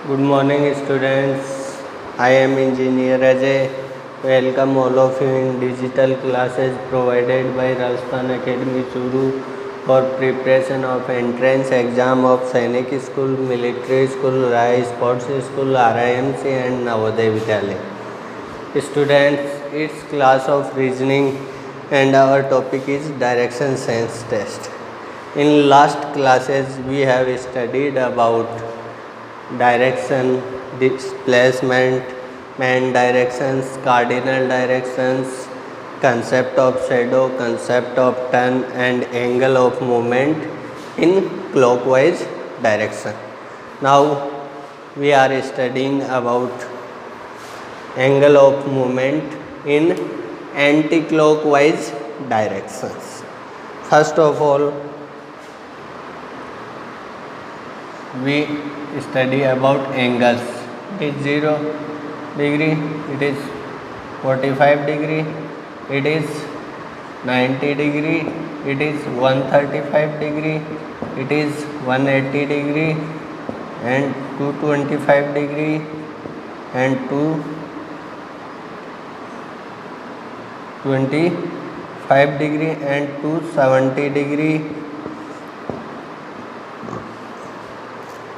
Good morning, students. I am Engineer Ajay. Welcome all of you in digital classes provided by Rajasthan Academy Churu for preparation of entrance exam of Sainik School, Military School, Rai Sports School, RIMC and Navodaya Vidyalaya. Students, it's class of reasoning and our topic is direction sense test. In last classes we have studied about direction, displacement, main directions, cardinal directions, concept of shadow, concept of turn and angle of movement in clockwise direction. Now we are studying about angle of movement in anti-clockwise directions. First of all, we study about angles. It is 0 degree, it is 45 degree, it is 90 degree, it is 135 degree, it is 180 degree and 225 degree and 225 degree and 270 degree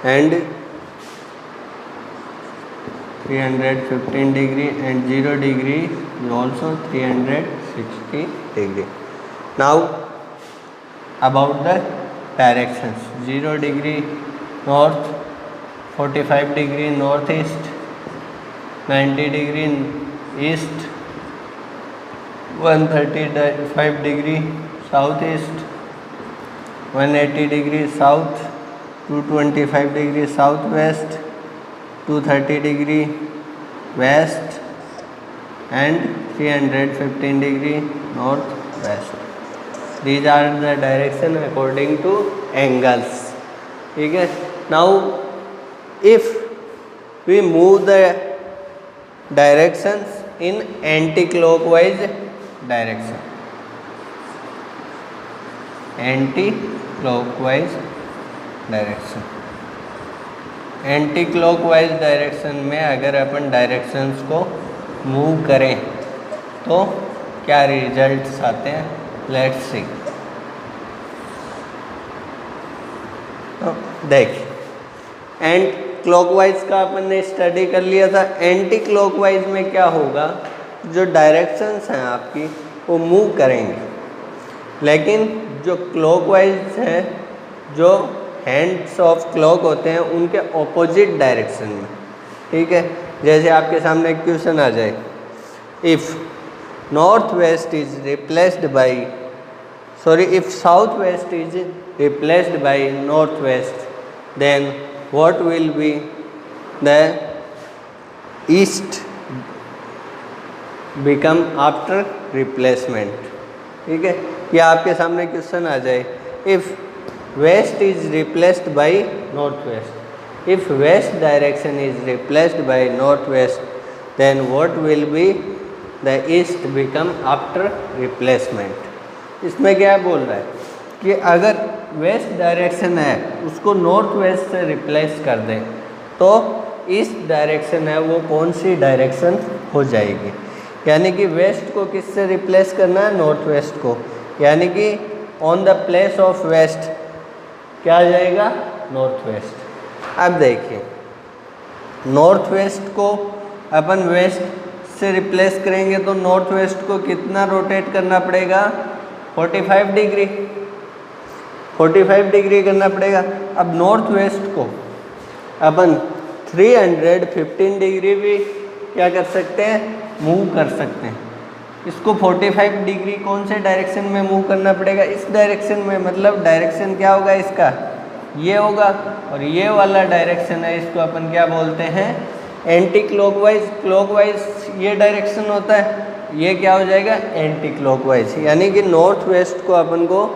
and 315 degree and 0 degree is also 360 degree. Now about the directions. 0 degree north, 45 degree northeast, 90 degree east, 135 degree southeast, 180 degree south, 225 degree southwest, 230 degree west and 315 degree northwest. These are the direction according to angles. Okay. Now if we move the directions in anti-clockwise direction, anti-clockwise direction, anti clockwise direction में अगर अपन directions को move करें तो क्या results आते हैं, let's see. तो देखिए, एंटी क्लॉकवाइज का अपन ने स्टडी कर लिया था. एंटी क्लॉकवाइज में क्या होगा, जो डायरेक्शंस हैं आपकी वो मूव करेंगे, लेकिन जो क्लॉकवाइज है, जो हैंड्स ऑफ क्लॉक होते हैं उनके ऑपोजिट डायरेक्शन में. ठीक है. जैसे आपके सामने एक क्वेश्चन आ जाए, if north west is replaced by if south west is replaced by north west, then what will be the east become after replacement. ठीक है. या आपके सामने क्वेश्चन आ जाए, if west is replaced by northwest, if west direction is replaced by northwest, then what will be the east become after replacement. इसमें क्या बोल रहा है कि अगर वेस्ट डायरेक्शन है उसको नॉर्थ वेस्ट से रिप्लेस कर दें तो ईस्ट डायरेक्शन है वो कौन सी डायरेक्शन हो जाएगी. यानी कि वेस्ट को किससे रिप्लेस करना है, नॉर्थ वेस्ट को. यानी कि on the place of west क्या आ जाएगा, नॉर्थ वेस्ट. अब देखिए, नॉर्थ वेस्ट को अपन वेस्ट से रिप्लेस करेंगे तो नॉर्थ वेस्ट को कितना रोटेट करना पड़ेगा, 45 डिग्री, 45 डिग्री करना पड़ेगा. अब नॉर्थ वेस्ट को अपन 315 डिग्री भी क्या कर सकते हैं, मूव कर सकते हैं. इसको 45 डिग्री कौन से डायरेक्शन में मूव करना पड़ेगा, इस डायरेक्शन में. मतलब डायरेक्शन क्या होगा इसका, ये होगा. और ये वाला डायरेक्शन है इसको अपन क्या बोलते हैं, एंटी क्लॉकवाइज. क्लॉकवाइज ये डायरेक्शन होता है, ये क्या हो जाएगा, एंटी क्लॉकवाइज. यानी कि नॉर्थ वेस्ट को अपन को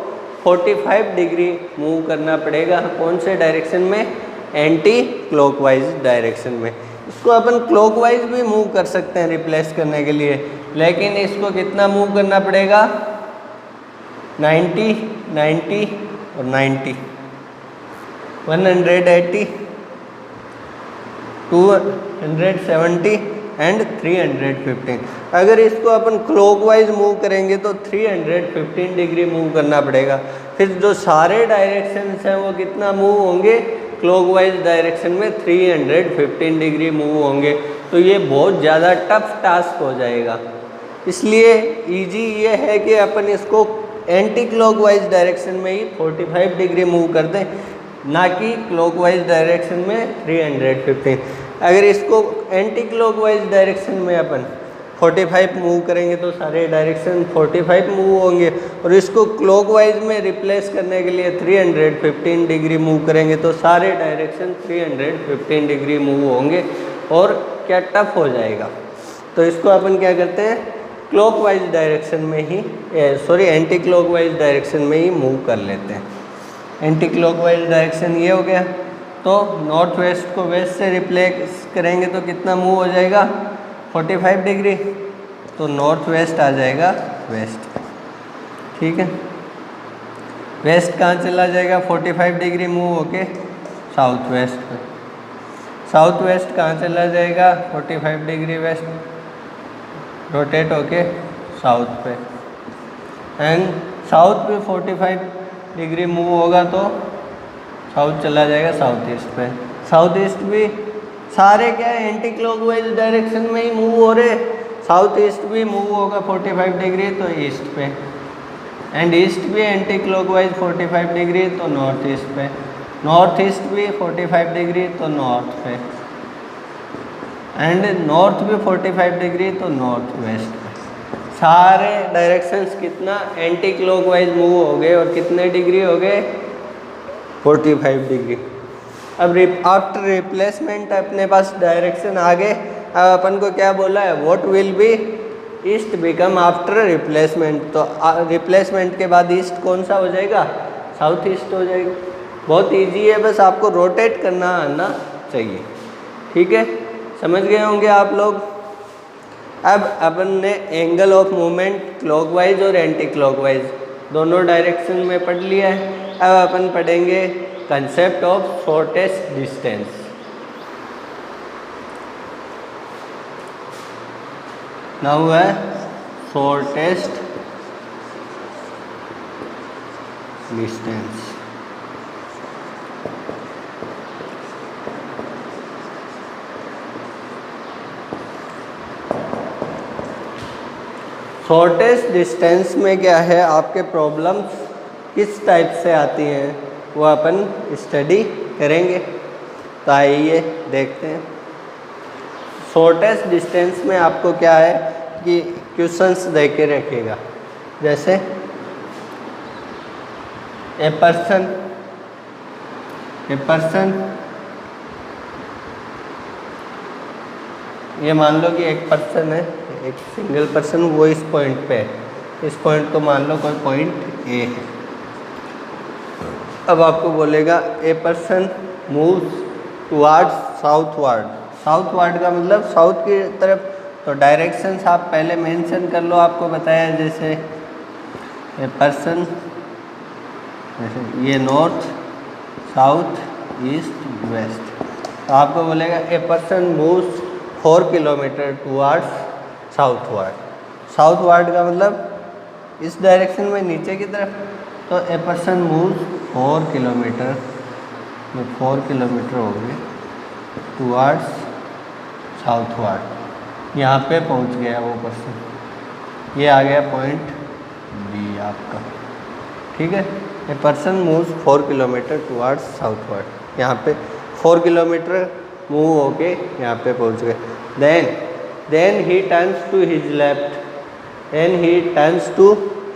45 डिग्री मूव करना पड़ेगा कौन से डायरेक्शन में, एंटी क्लॉकवाइज डायरेक्शन में. इसको अपन क्लॉकवाइज भी मूव कर सकते हैं रिप्लेस करने के लिए, लेकिन इसको कितना मूव करना पड़ेगा, 90, 90 और 90, 180, 270 एंड 315। अगर इसको अपन क्लॉकवाइज मूव करेंगे तो 315 डिग्री मूव करना पड़ेगा। फिर जो सारे डायरेक्शंस हैं वो कितना मूव होंगे, क्लॉकवाइज डायरेक्शन में 315 डिग्री मूव होंगे। तो ये बहुत ज़्यादा टफ टास्क हो जाएगा। इसलिए इजी ये है कि अपन इसको एंटी क्लॉकवाइज डायरेक्शन में ही 45 डिग्री मूव कर दें, ना कि क्लॉकवाइज डायरेक्शन में 315। अगर इसको एंटी क्लॉकवाइज डायरेक्शन में अपन 45 मूव करेंगे तो सारे डायरेक्शन 45 मूव होंगे, और इसको क्लॉकवाइज में रिप्लेस करने के लिए 315 डिग्री मूव करेंगे तो सारे डायरेक्शन 315 डिग्री मूव होंगे, और क्या टफ हो जाएगा। तो इसको अपन क्या करते हैं, क्लॉकवाइज डायरेक्शन में ही एंटी क्लॉकवाइज डायरेक्शन में ही मूव कर लेते हैं। एंटी क्लॉकवाइज डायरेक्शन ये हो गया। तो नॉर्थ वेस्ट को वेस्ट से रिप्लेस करेंगे तो कितना मूव हो जाएगा, 45 डिग्री। तो नॉर्थ वेस्ट आ जाएगा वेस्ट, ठीक है। वेस्ट कहाँ चला जाएगा, 45 डिग्री मूव होके साउथ वेस्ट पे। साउथ वेस्ट कहाँ चला जाएगा, 45 डिग्री वेस्ट रोटेट होके साउथ पे। एंड साउथ पे 45 डिग्री मूव होगा तो साउथ चला जाएगा साउथ ईस्ट पे। साउथ ईस्ट भी सारे क्या है, एंटी क्लॉकवाइज डायरेक्शन में ही मूव हो रहे। साउथ ईस्ट भी मूव होगा 45 डिग्री तो ईस्ट पे, एंड ईस्ट भी एंटी क्लॉकवाइज 45 डिग्री तो नॉर्थ ईस्ट पे। नॉर्थ ईस्ट भी 45 डिग्री तो नॉर्थ पे, एंड नॉर्थ भी 45 डिग्री तो नॉर्थ वेस्ट पे। सारे डायरेक्शंस कितना एंटी क्लॉकवाइज मूव हो गए, और कितने डिग्री हो गए, 45 डिग्री। अब आफ्टर रिप्लेसमेंट अपने पास डायरेक्शन आ गए। अब अपन को क्या बोला है, what will B east become after replacement. तो रिप्लेसमेंट के बाद ईस्ट कौन सा हो जाएगा, साउथ ईस्ट हो जाएगा। बहुत इजी है, बस आपको रोटेट करना आना चाहिए, ठीक है। समझ गए होंगे आप लोग। अब अपन ने एंगल ऑफ मूवमेंट क्लॉकवाइज और एंटी क्लॉकवाइज दोनों डायरेक्शन में पढ़ लिया है। अब अपन पढ़ेंगे concept of shortest distance. Now है शॉर्टेस्ट डिस्टेंस। शॉर्टेस्ट डिस्टेंस में क्या है, आपके प्रॉब्लम्स किस टाइप से आती हैं वो अपन स्टडी करेंगे। तो आइए देखते हैं। शॉर्टेस्ट डिस्टेंस में आपको क्या है कि क्वेश्चंस दे के रखेगा, जैसे ए पर्सन ये मान लो कि एक पर्सन है, एक सिंगल पर्सन, वो इस पॉइंट पे है। इस पॉइंट को मान लो कोई पॉइंट ए है। अब आपको बोलेगा ए person moves towards southward. Southward का मतलब साउथ की तरफ। तो डायरेक्शंस आप पहले मेंशन कर लो, आपको बताया जैसे ए पर्सन, ये नॉर्थ साउथ ईस्ट वेस्ट। तो आपको बोलेगा ए person moves 4 kilometre towards southward. Southward का मतलब इस डायरेक्शन में नीचे की तरफ। तो ए पर्सन मूव्स 4 किलोमीटर में 4 किलोमीटर हो गए टुवार्ड्स साउथवर्ड। यहाँ पे पहुँच गया वो पर्सन, ये आ गया पॉइंट बी आपका, ठीक है। ए person moves 4 kilometre towards southward. यहाँ पे 4 किलोमीटर मूव होके यहाँ पे पहुँच गए। Then he turns to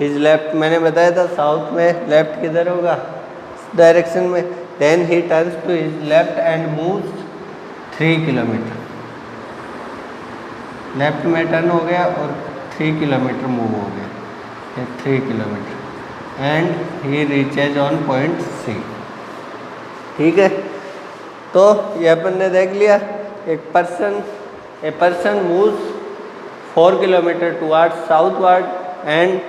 his left. मैंने बताया था साउथ में लेफ्ट किधर होगा, डायरेक्शन में। Then he turns to his left and moves 3 kilometre. Left में टर्न हो गया और 3 किलोमीटर मूव हो गया, 3 kilometre. And he reaches on point C, ठीक है। तो ये अपन ने देख लिया, a person moves 4 kilometre towards southward and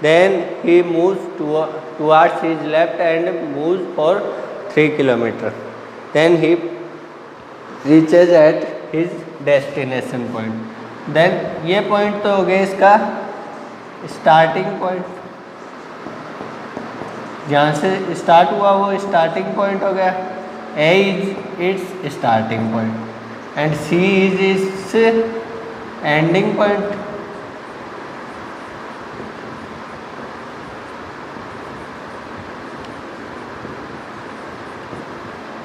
then he moves towards his left and moves for 3 kilometre. Then he reaches at his destination point. Then ये point तो हो गया इसका स्टार्टिंग पॉइंट, जहाँ से स्टार्ट हुआ वो स्टार्टिंग पॉइंट हो गया। A is its starting point and C is its ending point.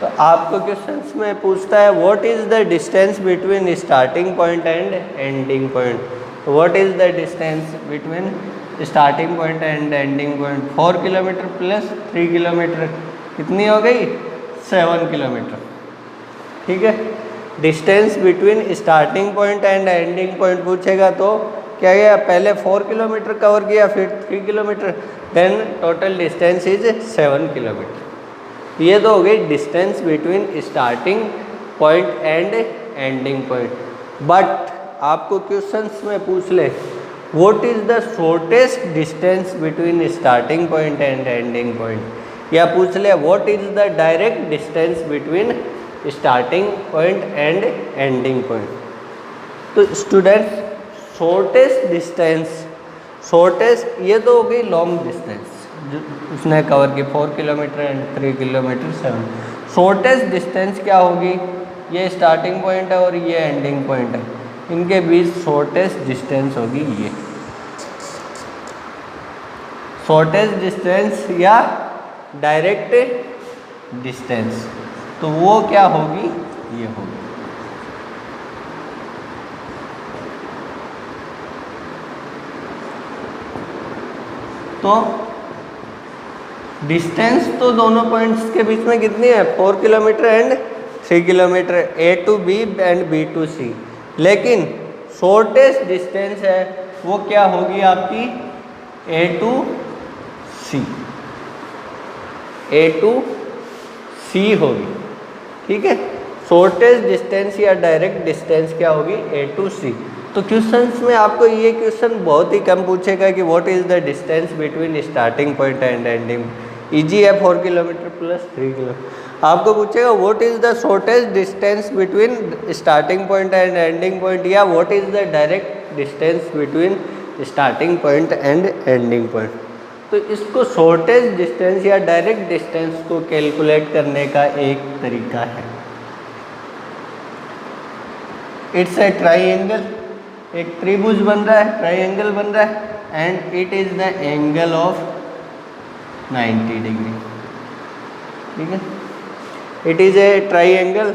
तो आपको क्वेश्चंस में पूछता है what is the distance between starting point and ending point. What is the distance between starting point and ending point? 4 kilometre plus 3 kilometre कितनी हो गई? 7 kilometre. ठीक है, distance between starting point and ending point पूछेगा तो क्या गया, पहले 4 किलोमीटर कवर किया फिर 3 kilometre, then total distance is 7 kilometre. ये तो हो गई distance between starting point and ending point. But आपको क्वेश्चंस में पूछ ले what is the shortest distance between starting point and ending point, या पूछ ले what is the direct distance between starting point and ending point. तो students shortest distance, shortest ये तो हो गई लॉन्ग डिस्टेंस जो उसने कवर की 4 kilometre and 3 kilometre 7। Shortest distance क्या होगी? ये स्टार्टिंग पॉइंट है और ये एंडिंग पॉइंट है, इनके बीच शॉर्टेस्ट डिस्टेंस होगी ये शॉर्टेस्ट डिस्टेंस या डायरेक्ट डिस्टेंस। तो वो क्या होगी? ये होगी। तो डिस्टेंस तो दोनों पॉइंट्स के बीच में कितनी है? 4 kilometre and 3 kilometre, A to B and B to C. लेकिन शॉर्टेस्ट डिस्टेंस है वो क्या होगी आपकी? ए टू सी, ए टू सी होगी। ठीक है, शॉर्टेस्ट डिस्टेंस या डायरेक्ट डिस्टेंस क्या होगी? ए टू सी। तो क्वेश्चंस में आपको ये क्वेश्चन बहुत ही कम पूछेगा कि what is the distance between starting point and ending. Easy है, 4 किलोमीटर प्लस 3 किलोमीटर। आपको पूछेगा what is the shortest distance between starting point and ending point, या what is the direct distance between starting point and ending point. तो इसको shortest distance या direct distance को calculate करने का एक तरीका है। इट्स ए ट्राइंगल, एक त्रिभुज बन रहा है, ट्राइंगल बन रहा है and it is the angle of 90 degree. ठीक है, it is a triangle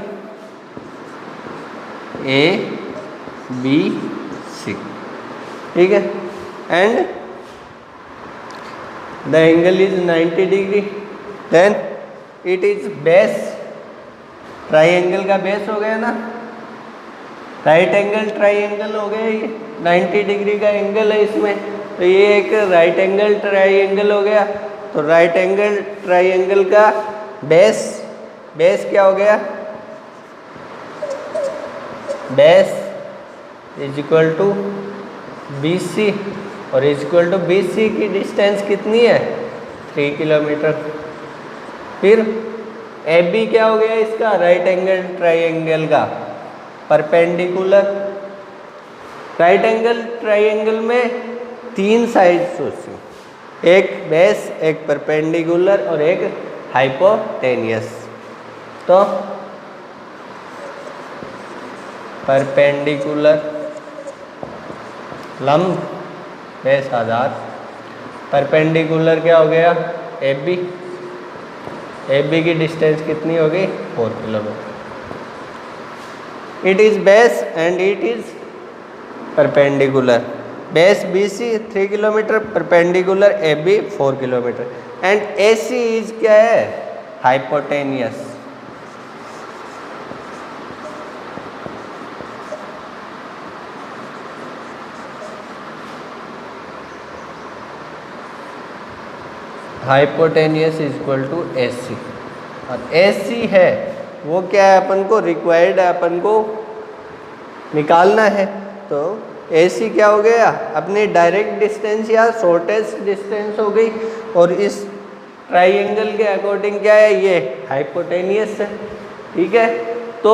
A B C. ठीक है, and the angle is 90 degree, then it is base, triangle का बेस हो गया ना, राइट एंगल ट्राइंगल हो गया, ये 90 डिग्री का एंगल है इसमें, तो ये एक राइट एंगल ट्राइंगल हो गया। तो राइट एंगल ट्राइंगल का बेस, बेस क्या हो गया? Base is equal to B C, और is equal to B C की डिस्टेंस कितनी है? 3 किलोमीटर। फिर ए बी क्या हो गया इसका? राइट एंगल ट्राइंगल का परपेंडिकुलर। राइट एंगल ट्राइंगल में 3 साइड्स होती हैं, एक बेस, एक परपेंडिकुलर और एक हाइपोटेनियस। तो परपेंडिकुलर लंब बेस आधार, परपेंडिकुलर क्या हो गया? ए बी, ए बी की डिस्टेंस कितनी हो गई? 4 kilometre. It is base and it is perpendicular. Base B C 3 kilometre, perpendicular A B 4 kilometre, and A C is क्या है? Hypotenuse. Hypotenuse is equal to A C, और A सी है वो क्या है? अपन को रिक्वायर्ड है, अपन को निकालना है। तो ए सी क्या हो गया? अपनी डायरेक्ट डिस्टेंस या शॉर्टेस्ट डिस्टेंस हो गई, और इस ट्राइंगल के अकॉर्डिंग क्या है? ये हाइपोटेनियस है। ठीक है, तो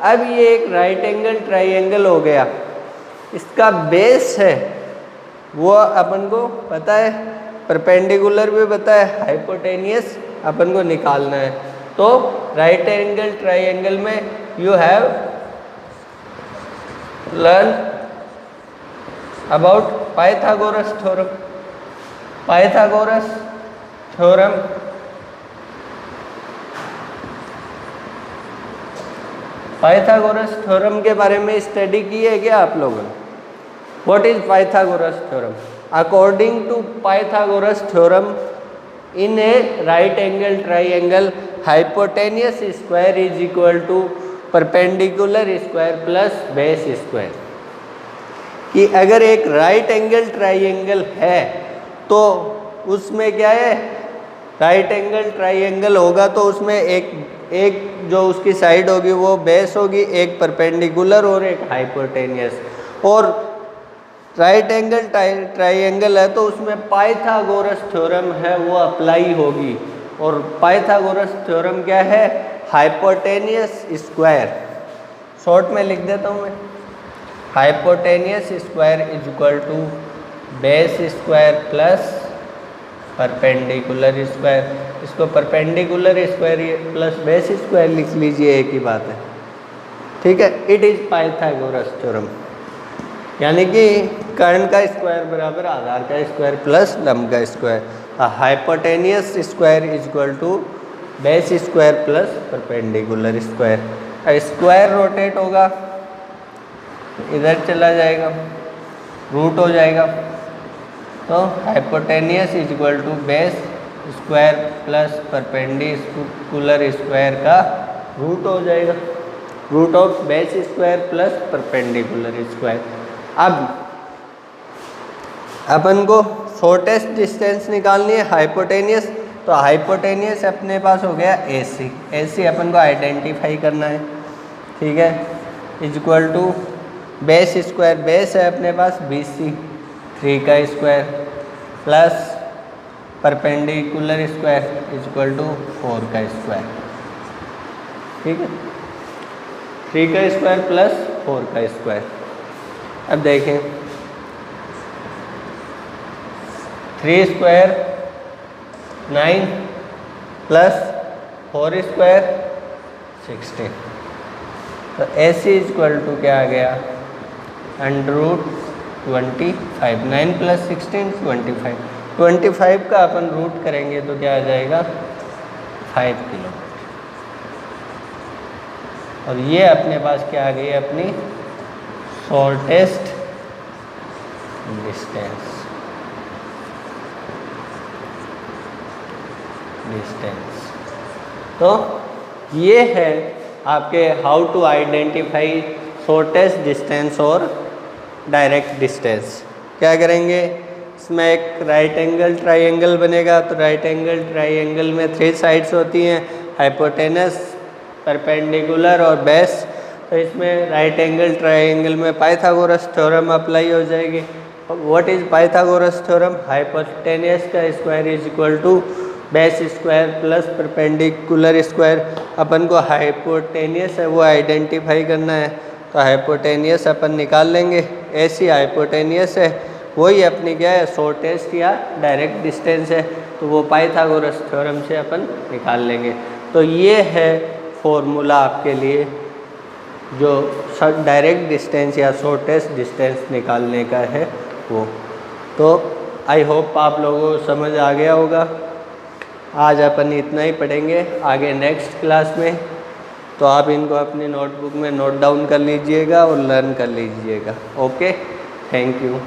अब ये एक राइट एंगल ट्राइंगल हो गया, इसका बेस है वो अपन को पता है, परपेंडिकुलर भी पता है, हाइपोटेनियस अपन को निकालना है। तो राइट एंगल ट्राइंगल में you have learn about Pythagoras theorem. Pythagoras theorem Pythagoras theorem के बारे में स्टडी की है क्या आप लोगों ने? What is Pythagoras theorem? According to Pythagoras theorem, in a right angle triangle hypotenuse square is equal to perpendicular square plus base square. कि अगर एक राइट एंगल ट्राइंगल है तो उसमें क्या है, राइट एंगल ट्राइंगल होगा तो उसमें एक जो उसकी साइड होगी वो बेस होगी, एक परपेंडिकुलर और एक हाइपोटेनियस। और राइट एंगल ट्राइंगल है तो उसमें पाइथागोरस थ्योरम है वो अप्लाई होगी। और पाइथागोरस थ्योरम क्या है? हाइपोटेनियस स्क्वायर, शॉर्ट में लिख देता हूँ मैं, hypotenuse square is equal to base square plus perpendicular square. इसको perpendicular square plus base square लिख लीजिए, एक ही बात है, ठीक है। इट इज पाइथागोरस थ्योरम, यानी कि कर्ण का स्क्वायर बराबर आधार का स्क्वायर प्लस लंब का square. Hypotenuse square is equal to base square plus perpendicular square. Square rotate होगा, इधर चला जाएगा, रूट हो जाएगा, तो hypotenuse is equal to base square plus perpendicular square का रूट हो जाएगा, root of base square plus perpendicular square. अब अपन को शॉर्टेस्ट डिस्टेंस निकालनी है हाइपोटेनियस, तो हाइपोटेनियस अपने पास हो गया AC। AC अपन को आइडेंटिफाई करना है, ठीक है, is equal to base square, base है अपने पास BC 3 का square plus perpendicular square is equal to 4 का स्क्वायर, ठीक है, 3 का स्क्वायर प्लस 4 का स्क्वायर। अब देखें 3 स्क्वायर 9 प्लस 4 स्क्वायर 16, तो AC इज इक्वल टू क्या आ गया, √25, 9 प्लस 16 25, 25 का अपन रूट करेंगे तो क्या आ जाएगा 5 किलोमीटर। और ये अपने पास क्या आ गई, अपनी शॉर्टेस्ट डिस्टेंस। तो ये है आपके how to identify shortest distance और डायरेक्ट डिस्टेंस। क्या करेंगे, इसमें एक राइट एंगल ट्राइंगल बनेगा, तो राइट एंगल ट्राइंगल में 3 साइड्स होती हैं, हाइपोटेनस, परपेंडिकुलर और बेस। तो इसमें राइट एंगल ट्राइंगल में पाइथागोरस थ्योरम अप्लाई हो जाएगी। What is Pythagoras theorem? Hypotenuse का square is equal to base square plus perpendicular square. अपन को हाइपोटेनियस है वो आइडेंटिफाई करना है, तो हाइपोटेनियस अपन निकाल लेंगे। ऐसी हाइपोटेनियस है वही अपनी क्या है, शॉर्टेस्ट या डायरेक्ट डिस्टेंस है, तो वो पाइथागोरस थ्योरम से अपन निकाल लेंगे। तो ये है फॉर्मूला आपके लिए जो डायरेक्ट डिस्टेंस या शॉर्टेस्ट डिस्टेंस निकालने का है वो। तो आई होप आप लोगों को समझ आ गया होगा। आज अपन इतना ही पढ़ेंगे, आगे नेक्स्ट क्लास में तो आप इनको अपनी नोटबुक में नोट डाउन कर लीजिएगा और लर्न कर लीजिएगा। Okay, thank you.